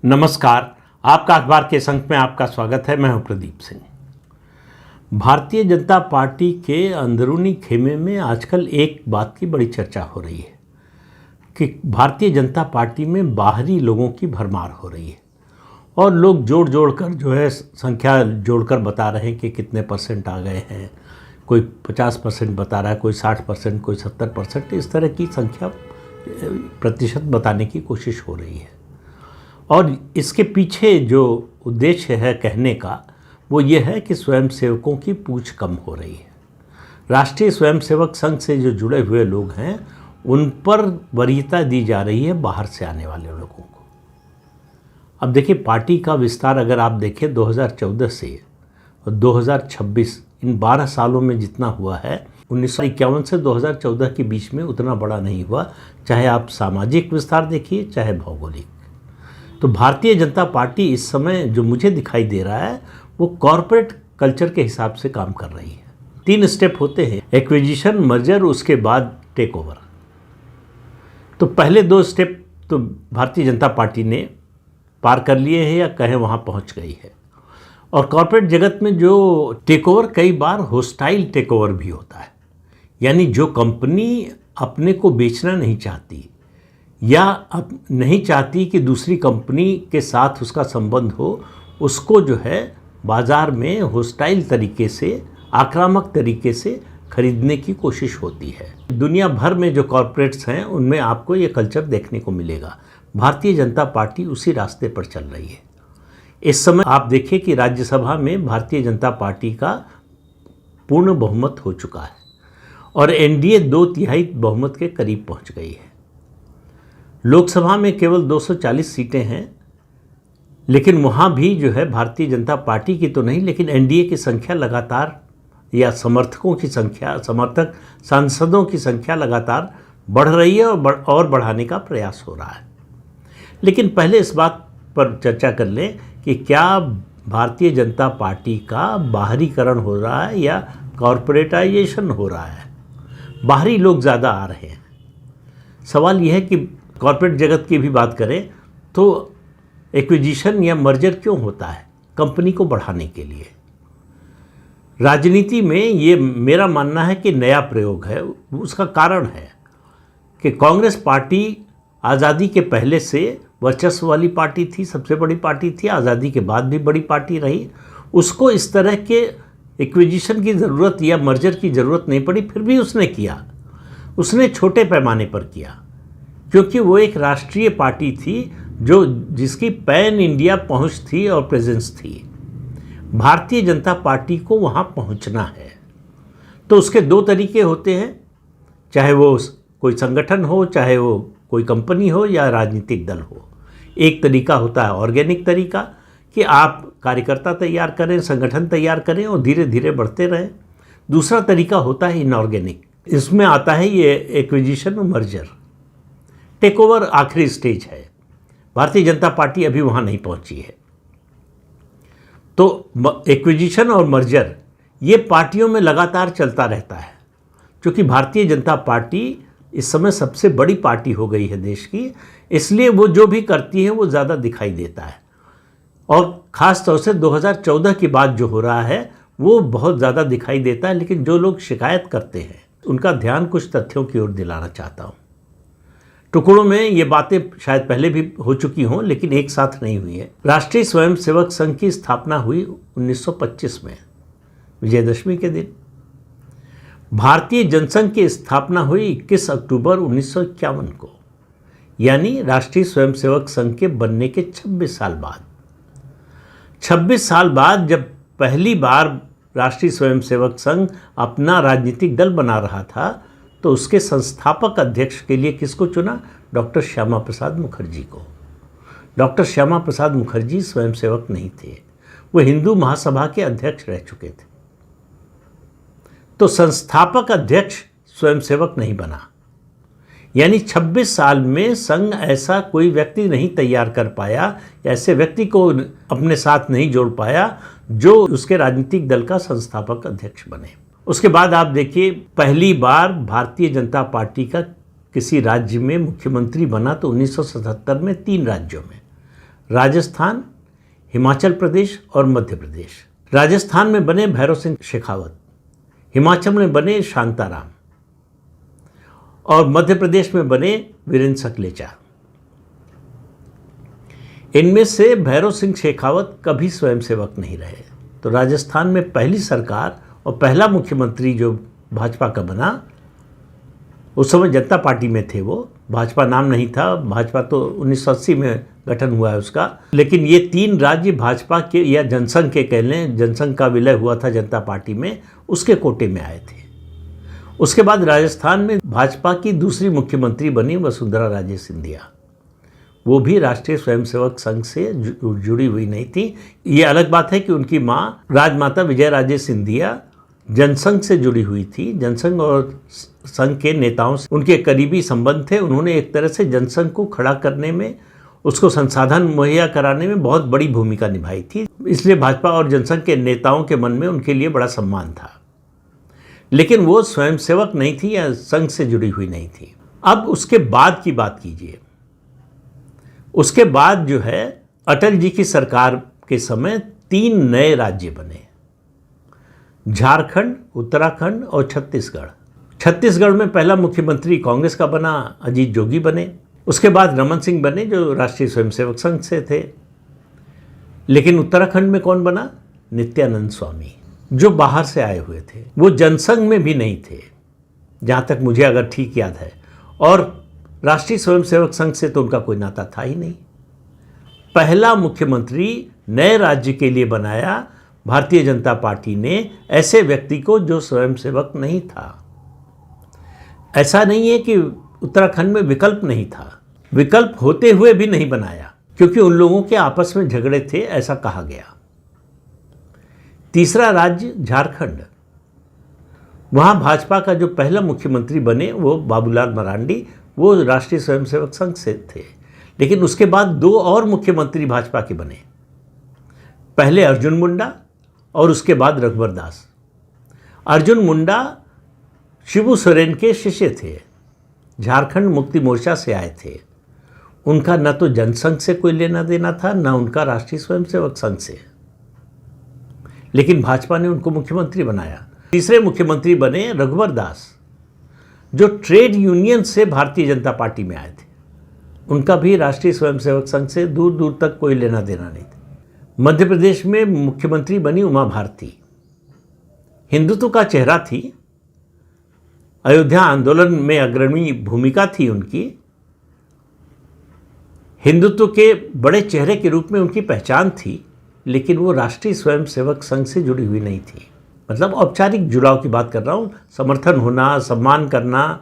नमस्कार। आपका अखबार के संग में आपका स्वागत है। मैं हूं प्रदीप सिंह। भारतीय जनता पार्टी के अंदरूनी खेमे में आजकल एक बात की बड़ी चर्चा हो रही है कि भारतीय जनता पार्टी में बाहरी लोगों की भरमार हो रही है और लोग जोड़ जोड़ कर जो है संख्या जोड़कर बता रहे हैं कि कितने परसेंट आ गए हैं। कोई 50% बता रहा है, कोई 60%, कोई 70%। इस तरह की संख्या प्रतिशत बताने की कोशिश हो रही है और इसके पीछे जो उद्देश्य है कहने का वो ये है कि स्वयंसेवकों की पूछ कम हो रही है। राष्ट्रीय स्वयंसेवक संघ से जो जुड़े हुए लोग हैं उन पर वरीयता दी जा रही है बाहर से आने वाले लोगों को। अब देखिए, पार्टी का विस्तार अगर आप देखें 2014 से 2026 इन 12 सालों में जितना हुआ है, 1951 से 2014 के बीच में उतना बड़ा नहीं हुआ, चाहे आप सामाजिक विस्तार देखिए चाहे भौगोलिक। तो भारतीय जनता पार्टी इस समय जो मुझे दिखाई दे रहा है वो कॉरपोरेट कल्चर के हिसाब से काम कर रही है। 3 स्टेप होते हैं, एक्विजिशन, मर्जर, उसके बाद टेक ओवर। तो पहले 2 स्टेप तो भारतीय जनता पार्टी ने पार कर लिए हैं या कहें वहाँ पहुँच गई है। और कॉरपोरेट जगत में जो टेक ओवर कई बार होस्टाइल टेक ओवर भी होता है, यानी जो कंपनी अपने को बेचना नहीं चाहती या अब नहीं चाहती कि दूसरी कंपनी के साथ उसका संबंध हो, उसको जो है बाज़ार में होस्टाइल तरीके से, आक्रामक तरीके से खरीदने की कोशिश होती है। दुनिया भर में जो कॉरपोरेट्स हैं उनमें आपको ये कल्चर देखने को मिलेगा। भारतीय जनता पार्टी उसी रास्ते पर चल रही है। इस समय आप देखिए कि राज्यसभा में भारतीय जनता पार्टी का पूर्ण बहुमत हो चुका है और एनडीए 2/3 बहुमत के करीब पहुंच गई है। लोकसभा में केवल 240 सीटें हैं, लेकिन वहाँ भी जो है भारतीय जनता पार्टी की तो नहीं, लेकिन एनडीए की संख्या लगातार, या समर्थकों की संख्या, समर्थक सांसदों की संख्या लगातार बढ़ रही है और बढ़ाने का प्रयास हो रहा है। लेकिन पहले इस बात पर चर्चा कर लें कि क्या भारतीय जनता पार्टी का बाहरीकरण हो रहा है या कॉरपोरेटाइजेशन हो रहा है। बाहरी लोग ज़्यादा आ रहे हैं। सवाल यह है कि कॉर्पोरेट जगत की भी बात करें तो एक्विजिशन या मर्जर क्यों होता है? कंपनी को बढ़ाने के लिए। राजनीति में ये मेरा मानना है कि नया प्रयोग है। उसका कारण है कि कांग्रेस पार्टी आज़ादी के पहले से वर्चस्व वाली पार्टी थी, सबसे बड़ी पार्टी थी, आज़ादी के बाद भी बड़ी पार्टी रही। उसको इस तरह के एक्विजिशन की ज़रूरत या मर्जर की ज़रूरत नहीं पड़ी, फिर भी उसने किया। उसने छोटे पैमाने पर किया क्योंकि वो एक राष्ट्रीय पार्टी थी जिसकी पैन इंडिया पहुंच थी और प्रेजेंस थी। भारतीय जनता पार्टी को वहां पहुंचना है तो उसके 2 तरीके होते हैं, चाहे वो कोई संगठन हो, चाहे वो कोई कंपनी हो या राजनीतिक दल हो। एक तरीका होता है ऑर्गेनिक तरीका कि आप कार्यकर्ता तैयार करें, संगठन तैयार करें और धीरे धीरे बढ़ते रहें। दूसरा तरीका होता है इनऑर्गेनिक। इसमें आता है ये एक्विजिशन और मर्जर। टेक ओवर आखिरी स्टेज है। भारतीय जनता पार्टी अभी वहाँ नहीं पहुँची है। तो एक्विजिशन और मर्जर ये पार्टियों में लगातार चलता रहता है, क्योंकि भारतीय जनता पार्टी इस समय सबसे बड़ी पार्टी हो गई है देश की, इसलिए वो जो भी करती है वो ज़्यादा दिखाई देता है। और ख़ास तौर से 2014 के बाद जो हो रहा है वो बहुत ज़्यादा दिखाई देता है। लेकिन जो लोग शिकायत करते हैं उनका ध्यान कुछ तथ्यों की ओर दिलाना चाहता हूँ। टुकड़ों में ये बातें शायद पहले भी हो चुकी हों, लेकिन एक साथ नहीं हुई है। राष्ट्रीय स्वयंसेवक संघ की स्थापना हुई 1925 में, विजयदशमी के दिन। भारतीय जनसंघ की स्थापना हुई 21 अक्टूबर 1951 को, यानी राष्ट्रीय स्वयंसेवक संघ के बनने के 26 साल बाद। 26 साल बाद जब पहली बार राष्ट्रीय स्वयंसेवक संघ अपना राजनीतिक दल बना रहा था तो उसके संस्थापक अध्यक्ष के लिए किसको चुना? डॉक्टर श्यामा प्रसाद मुखर्जी को। डॉक्टर श्यामा प्रसाद मुखर्जी स्वयंसेवक नहीं थे, वो हिंदू महासभा के अध्यक्ष रह चुके थे। तो संस्थापक अध्यक्ष स्वयंसेवक नहीं बना, यानी 26 साल में संघ ऐसा कोई व्यक्ति नहीं तैयार कर पाया, ऐसे व्यक्ति को अपने साथ नहीं जोड़ पाया जो उसके राजनीतिक दल का संस्थापक अध्यक्ष बने। उसके बाद आप देखिए, पहली बार भारतीय जनता पार्टी का किसी राज्य में मुख्यमंत्री बना तो 1977 में 3 राज्यों में, राजस्थान, हिमाचल प्रदेश और मध्य प्रदेश। राजस्थान में बने भैरव सिंह शेखावत, हिमाचल में बने शांताराम और मध्य प्रदेश में बने वीरेंद्र सकलेचा। इनमें से भैरव सिंह शेखावत कभी स्वयंसेवक नहीं रहे। तो राजस्थान में पहली सरकार और पहला मुख्यमंत्री जो भाजपा का बना, उस समय जनता पार्टी में थे वो, भाजपा नाम नहीं था, भाजपा तो 1980 में गठन हुआ है उसका। लेकिन ये 3 राज्य भाजपा के या जनसंघ के कह लें, जनसंघ का विलय हुआ था जनता पार्टी में, उसके कोटे में आए थे। उसके बाद राजस्थान में भाजपा की दूसरी मुख्यमंत्री बनी वसुंधरा राजे सिंधिया। वो भी राष्ट्रीय स्वयंसेवक संघ से जुड़ी हुई नहीं थी। ये अलग बात है कि उनकी माँ राजमाता विजय राजे सिंधिया जनसंघ से जुड़ी हुई थी। जनसंघ और संघ के नेताओं से उनके करीबी संबंध थे। उन्होंने एक तरह से जनसंघ को खड़ा करने में, उसको संसाधन मुहैया कराने में बहुत बड़ी भूमिका निभाई थी। इसलिए भाजपा और जनसंघ के नेताओं के मन में उनके लिए बड़ा सम्मान था। लेकिन वो स्वयंसेवक नहीं थी या संघ से जुड़ी हुई नहीं थी। अब उसके बाद की बात कीजिए। उसके बाद जो है अटल जी की सरकार के समय 3 नए राज्य बने, झारखंड, उत्तराखंड और छत्तीसगढ़। छत्तीसगढ़ में पहला मुख्यमंत्री कांग्रेस का बना, अजीत जोगी बने। उसके बाद रमन सिंह बने जो राष्ट्रीय स्वयंसेवक संघ से थे। लेकिन उत्तराखंड में कौन बना? नित्यानंद स्वामी, जो बाहर से आए हुए थे। वो जनसंघ में भी नहीं थे जहाँ तक मुझे अगर ठीक याद है, और राष्ट्रीय स्वयंसेवक संघ से तो उनका कोई नाता था ही नहीं। पहला मुख्यमंत्री नए राज्य के लिए बनाया भारतीय जनता पार्टी ने ऐसे व्यक्ति को जो स्वयंसेवक नहीं था। ऐसा नहीं है कि उत्तराखंड में विकल्प नहीं था, विकल्प होते हुए भी नहीं बनाया क्योंकि उन लोगों के आपस में झगड़े थे, ऐसा कहा गया। तीसरा राज्य झारखंड, वहाँ भाजपा का जो पहला मुख्यमंत्री बने वो बाबूलाल मरांडी, वो राष्ट्रीय स्वयंसेवक संघ से थे। लेकिन उसके बाद 2 और मुख्यमंत्री भाजपा के बने, पहले अर्जुन मुंडा और उसके बाद रघुवर दास। अर्जुन मुंडा शिबू सोरेन के शिष्य थे, झारखंड मुक्ति मोर्चा से आए थे। उनका न तो जनसंघ से कोई लेना देना था, न उनका राष्ट्रीय स्वयंसेवक संघ से, लेकिन भाजपा ने उनको मुख्यमंत्री बनाया। तीसरे मुख्यमंत्री बने रघुवर दास, जो ट्रेड यूनियन से भारतीय जनता पार्टी में आए थे। उनका भी राष्ट्रीय स्वयंसेवक संघ से दूर दूर तक कोई लेना देना नहीं था। मध्य प्रदेश में मुख्यमंत्री बनी उमा भारती, हिंदुत्व का चेहरा थी, अयोध्या आंदोलन में अग्रणी भूमिका थी उनकी, हिंदुत्व के बड़े चेहरे के रूप में उनकी पहचान थी। लेकिन वो राष्ट्रीय स्वयंसेवक संघ से जुड़ी हुई नहीं थी। मतलब औपचारिक जुड़ाव की बात कर रहा हूँ, समर्थन होना, सम्मान करना,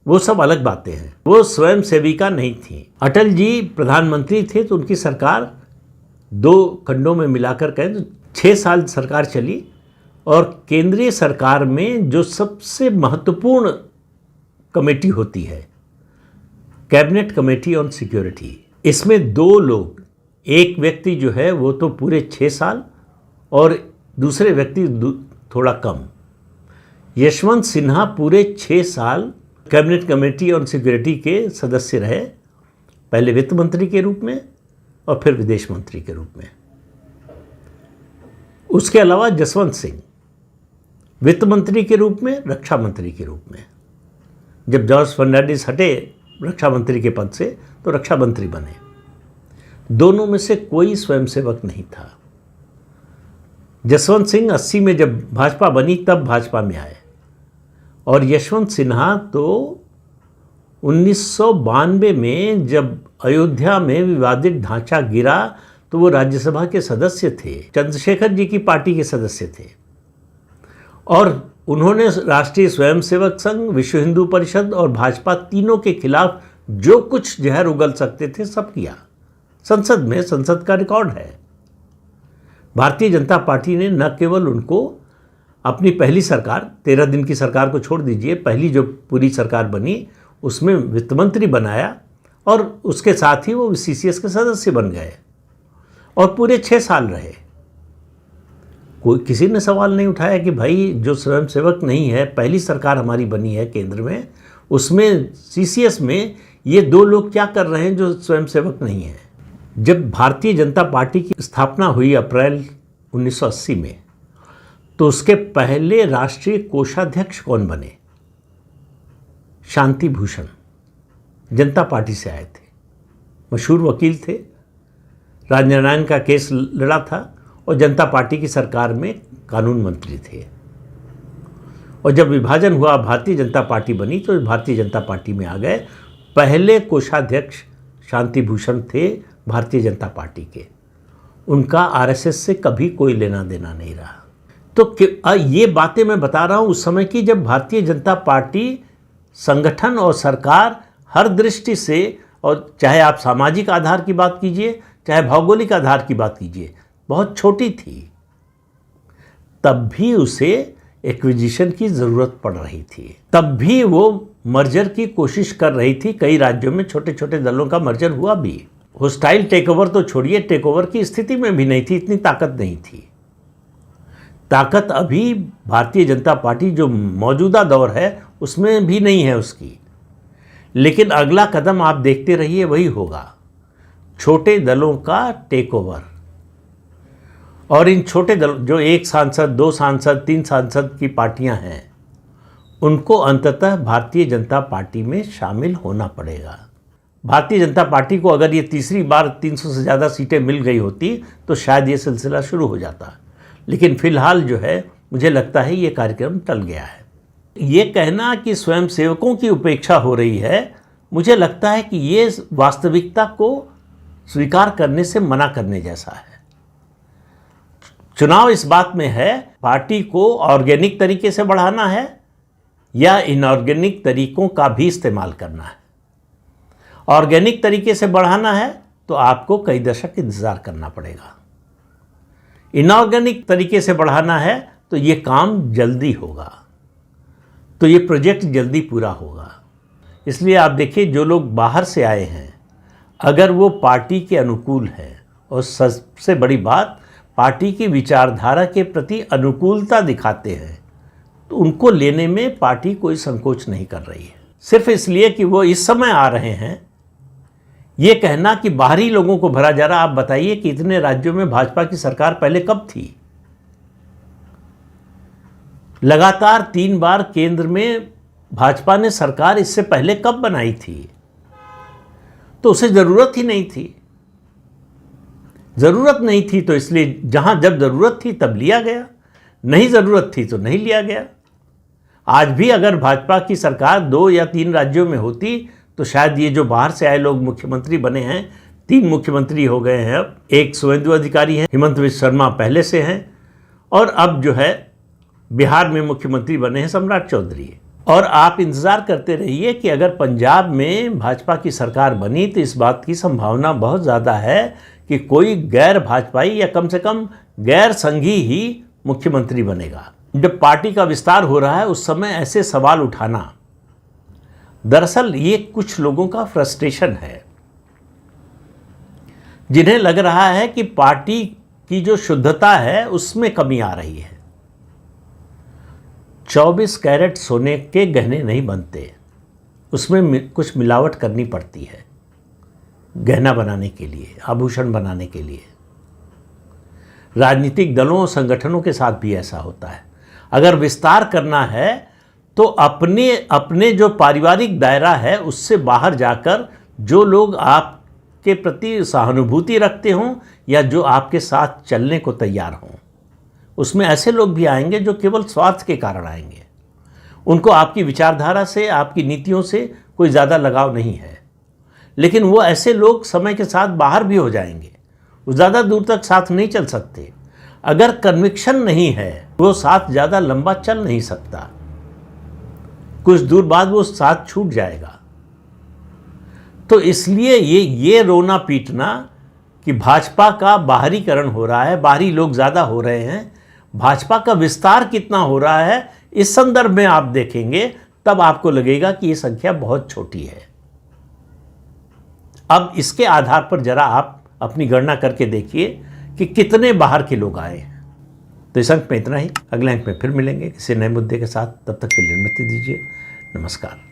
वो सब अलग बातें हैं। वो स्वयं सेविका नहीं थी। अटल जी प्रधानमंत्री थे तो उनकी सरकार 2 खंडों में मिलाकर कहें तो 6 साल सरकार चली, और केंद्रीय सरकार में जो सबसे महत्वपूर्ण कमेटी होती है, कैबिनेट कमेटी ऑन सिक्योरिटी, इसमें 2 लोग, एक व्यक्ति जो है वो तो पूरे 6 साल और दूसरे व्यक्ति थोड़ा कम। यशवंत सिन्हा पूरे 6 साल कैबिनेट कमेटी ऑन सिक्योरिटी के सदस्य रहे, पहले वित्त मंत्री के रूप में और फिर विदेश मंत्री के रूप में। उसके अलावा जसवंत सिंह वित्त मंत्री के रूप में, रक्षा मंत्री के रूप में। जब जॉर्ज फर्नांडिस हटे रक्षा मंत्री के पद से तो रक्षा मंत्री बने। दोनों में से कोई स्वयंसेवक नहीं था। जसवंत सिंह 80 में जब भाजपा बनी तब भाजपा में आए, और यशवंत सिन्हा तो 1992 में जब अयोध्या में विवादित ढांचा गिरा तो वो राज्यसभा के सदस्य थे, चंद्रशेखर जी की पार्टी के सदस्य थे, और उन्होंने राष्ट्रीय स्वयंसेवक संघ, विश्व हिंदू परिषद और भाजपा तीनों के खिलाफ जो कुछ जहर उगल सकते थे सब किया। संसद में, संसद का रिकॉर्ड है। भारतीय जनता पार्टी ने न केवल उनको अपनी पहली सरकार, 13 दिन की सरकार को छोड़ दीजिए, पहली जो पूरी सरकार बनी उसमें वित्त मंत्री बनाया, और उसके साथ ही वो सीसीएस के सदस्य बन गए और पूरे 6 साल रहे। कोई किसी ने सवाल नहीं उठाया कि भाई जो स्वयंसेवक नहीं है, पहली सरकार हमारी बनी है केंद्र में, उसमें सीसीएस में ये 2 लोग क्या कर रहे हैं जो स्वयंसेवक नहीं है। जब भारतीय जनता पार्टी की स्थापना हुई अप्रैल 1980 में, तो उसके पहले राष्ट्रीय कोषाध्यक्ष कौन बने? शांति भूषण, जनता पार्टी से आए थे, मशहूर वकील थे, राजनारायण का केस लड़ा था और जनता पार्टी की सरकार में कानून मंत्री थे। और जब विभाजन हुआ, भारतीय जनता पार्टी बनी, तो भारतीय जनता पार्टी में आ गए। पहले कोषाध्यक्ष शांति भूषण थे भारतीय जनता पार्टी के। उनका आरएसएस से कभी कोई लेना देना नहीं रहा। तो ये बातें मैं बता रहा हूँ उस समय की, जब भारतीय जनता पार्टी संगठन और सरकार हर दृष्टि से, और चाहे आप सामाजिक आधार की बात कीजिए, चाहे भौगोलिक आधार की बात कीजिए, बहुत छोटी थी। तब भी उसे एक्विजिशन की ज़रूरत पड़ रही थी, तब भी वो मर्जर की कोशिश कर रही थी। कई राज्यों में छोटे छोटे दलों का मर्जर हुआ भी। होस्टाइल टेकओवर तो छोड़िए, टेकओवर की स्थिति में भी नहीं थी, इतनी ताकत नहीं थी। ताकत अभी भारतीय जनता पार्टी जो मौजूदा दौर है उसमें भी नहीं है उसकी। लेकिन अगला कदम आप देखते रहिए, वही होगा, छोटे दलों का टेक ओवर। और इन छोटे दल जो 1 सांसद, 2 सांसद, 3 सांसद की पार्टियां हैं, उनको अंततः भारतीय जनता पार्टी में शामिल होना पड़ेगा। भारतीय जनता पार्टी को अगर ये तीसरी बार 300 से ज़्यादा सीटें मिल गई होती तो शायद ये सिलसिला शुरू हो जाता। लेकिन फिलहाल जो है, मुझे लगता है ये कार्यक्रम टल गया है। ये कहना कि स्वयंसेवकों की उपेक्षा हो रही है, मुझे लगता है कि ये वास्तविकता को स्वीकार करने से मना करने जैसा है। चुनाव इस बात में है, पार्टी को ऑर्गेनिक तरीके से बढ़ाना है या इनऑर्गेनिक तरीकों का भी इस्तेमाल करना है। ऑर्गेनिक तरीके से बढ़ाना है तो आपको कई दशक इंतजार करना पड़ेगा। इनऑर्गेनिक तरीके से बढ़ाना है तो ये काम जल्दी होगा, तो ये प्रोजेक्ट जल्दी पूरा होगा। इसलिए आप देखिए, जो लोग बाहर से आए हैं, अगर वो पार्टी के अनुकूल हैं और सबसे बड़ी बात पार्टी की विचारधारा के प्रति अनुकूलता दिखाते हैं, तो उनको लेने में पार्टी कोई संकोच नहीं कर रही है। सिर्फ इसलिए कि वो इस समय आ रहे हैं, ये कहना कि बाहरी लोगों को भरा जा रहा। आप बताइए कि इतने राज्यों में भाजपा की सरकार पहले कब थी? लगातार 3 बार केंद्र में भाजपा ने सरकार इससे पहले कब बनाई थी? तो उसे जरूरत ही नहीं थी। जरूरत नहीं थी तो इसलिए जहां जब जरूरत थी तब लिया गया, नहीं जरूरत थी तो नहीं लिया गया। आज भी अगर भाजपा की सरकार 2 या 3 राज्यों में होती तो शायद ये जो बाहर से आए लोग मुख्यमंत्री बने हैं, 3 मुख्यमंत्री हो गए हैं अब, एक शुभेंदु अधिकारी हैं, हिमंत बिस्वा शर्मा पहले से हैं, और अब जो है बिहार में मुख्यमंत्री बने हैं सम्राट चौधरी। और आप इंतज़ार करते रहिए कि अगर पंजाब में भाजपा की सरकार बनी तो इस बात की संभावना बहुत ज़्यादा है कि कोई गैर भाजपाई या कम से कम गैर संघी ही मुख्यमंत्री बनेगा। जब पार्टी का विस्तार हो रहा है उस समय ऐसे सवाल उठाना, दरअसल ये कुछ लोगों का फ्रस्ट्रेशन है, जिन्हें लग रहा है कि पार्टी की जो शुद्धता है उसमें कमी आ रही है। 24 कैरेट सोने के गहने नहीं बनते, उसमें कुछ मिलावट करनी पड़ती है गहना बनाने के लिए, आभूषण बनाने के लिए। राजनीतिक दलों और संगठनों के साथ भी ऐसा होता है। अगर विस्तार करना है तो अपने अपने जो पारिवारिक दायरा है उससे बाहर जाकर जो लोग आपके प्रति सहानुभूति रखते हों या जो आपके साथ चलने को तैयार हों, उसमें ऐसे लोग भी आएंगे जो केवल स्वार्थ के कारण आएंगे। उनको आपकी विचारधारा से, आपकी नीतियों से कोई ज़्यादा लगाव नहीं है। लेकिन वो ऐसे लोग समय के साथ बाहर भी हो जाएंगे, वो ज़्यादा दूर तक साथ नहीं चल सकते। अगर कन्विक्शन नहीं है वो साथ ज़्यादा लंबा चल नहीं सकता, कुछ दूर बाद वो साथ छूट जाएगा। तो इसलिए ये रोना पीटना कि भाजपा का बाहरीकरण हो रहा है, बाहरी लोग ज़्यादा हो रहे हैं, भाजपा का विस्तार कितना हो रहा है, इस संदर्भ में आप देखेंगे तब आपको लगेगा कि ये संख्या बहुत छोटी है। अब इसके आधार पर जरा आप अपनी गणना करके देखिए कि कितने बाहर के लोग आए हैं। तो इस अंक में इतना ही, अगले अंक में फिर मिलेंगे किसी नए मुद्दे के साथ। तब तक के लिए अनुमति दीजिए। नमस्कार।